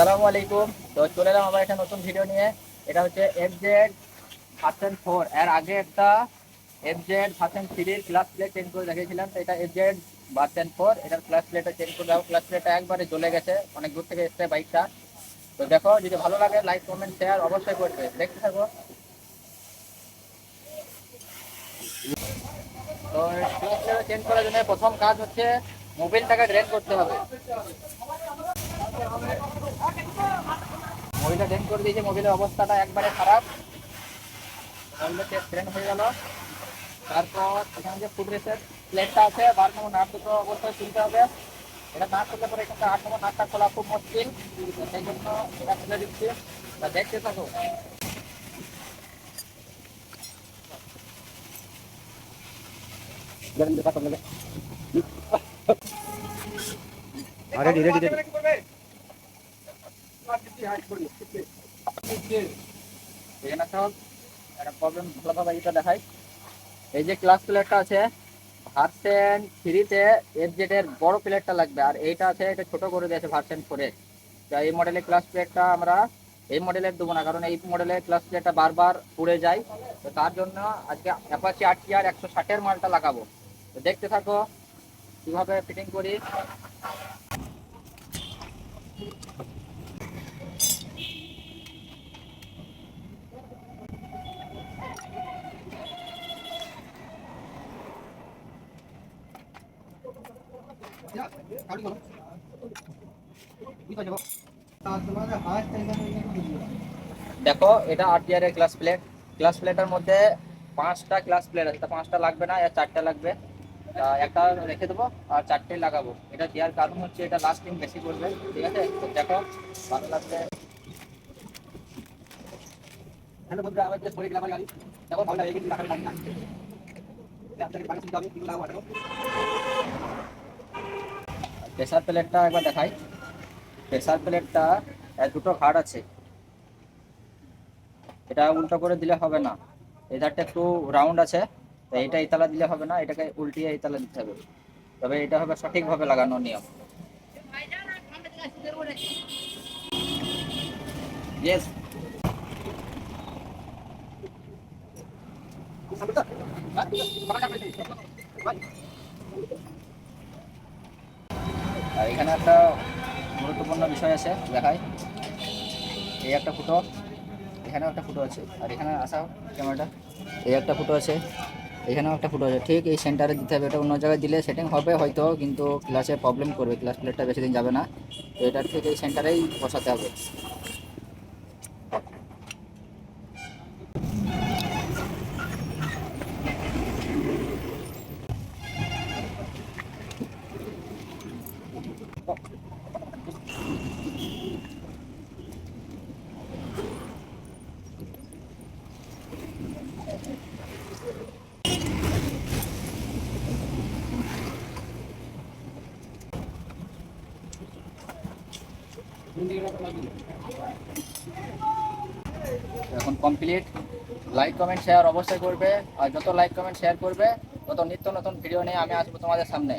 আসসালামু আলাইকুম। তো চলে এলাম আবার একটা নতুন ভিডিও নিয়ে। এটা হচ্ছে FZ ভার্সন 4। এর আগে একটা FZ version 3 class plate change করে দেখিয়েছিলাম। তো এটা FZ ভার্সন 4, এটার ক্লাস প্লেটটা চেঞ্জ করে দাও। ক্লাস প্লেটটা একবারে জ্বলে গেছে, অনেক দূর থেকে এসছে বাইকটা। তো দেখো, যদি ভালো লাগে লাইক কমেন্ট শেয়ার অবশ্যই করবে, দেখতে থাকো। তো ক্লাস প্লেট চেঞ্জ করার জন্য প্রথম কাজ হচ্ছে মোবিলটাকে ড্রেন করতে হবে। মোবিলটা ড্রেন করে দিয়েছে, মোবিলের অবস্থাটা একবারে খারাপ। মোবিলটা ড্রেন হয়ে গেল। তারপর এখানে যে ফুড রেসের প্লেটটা আছে, 12 নম্বর নাট দুটো অবশ্যই তুলতে হবে। এটা না করলে পরে এখানটা 8 নম্বর নাটটা খোলা খুব মুশকিল, সেই জন্য এটা খুলে দিচ্ছি। তা দেখতে থাকো। Ready ready ready. এখানে সব একটা প্রবলেম ভালোভাবে এটা দেখাই। এই যে ক্লাস প্লেটটা আছে ভার্সন 3-তে FZ এর বড় প্লেটটা লাগবে, আর এইটা আছে এটা ছোট করে দিয়েছে ভার্সন 4-এ। তো এই মডেলের ক্লাস প্লেটটা আমরা এই মডেলের দেবো না, কারণ এই মডেলের ক্লাস প্লেটটা বারবার পুড়ে যায়। তো তার জন্য আজকে অ্যাপাচি RTR 160-এর মালটা লাগাবো। তো দেখতে থাকো কিভাবে ফিটিং করি। দেখো, এটা RTR এর ক্লাস প্লেট। ক্লাস প্লেটের মধ্যে 5টা ক্লাস প্লেট আছে, তা 5টা লাগবে না, এর 4টা লাগবে। তা একটা রেখে দেবো আর 4টে লাগাবো। এটা দেওয়ার কারণ হচ্ছে এটা লাস্টিং বেশি করবে। ঠিক আছে, তো দেখো ভালো লাগবে। প্রেসার প্লেটটা একবার দেখাই। প্রেসার প্লেটটা দুটো ঘাট আছে, এটা উল্টো করে দিলে হবে না। এধারটা একটু রাউন্ড আছে, তো এটা ইতালা দিলে হবে না, এটাকে উল্টিয়ে ইতালা দিতে হবে, তবে এটা হবে সঠিকভাবে লাগানোর নিয়ম। ইয়েস। আর এখানে একটা গুরুত্বপূর্ণ বিষয় আছে, দেখাই। এই একটা ফুটো, এখানেও একটা ফুটো আছে, আর এখানে আসা ক্যামেরাটা, এই একটা ফুটো আছে, এখানেও একটা ফুটো আছে। ঠিক এই সেন্টারে দিতে হবে। এটা অন্য জায়গায় দিলে সেটিং হবে হয়তো, কিন্তু ক্লাসে প্রবলেম করবে, ক্লাস প্লেটটা বেশি দিন যাবে না। তো এটার ঠিক এই সেন্টারেই বসাতে হবে। এখন কমপ্লিট। লাইক কমেন্ট শেয়ার অবশ্যই করবে, আর যত লাইক কমেন্ট শেয়ার করবে তত নিত্য নতুন ভিডিও নিয়ে আমি আসবো তোমাদের সামনে।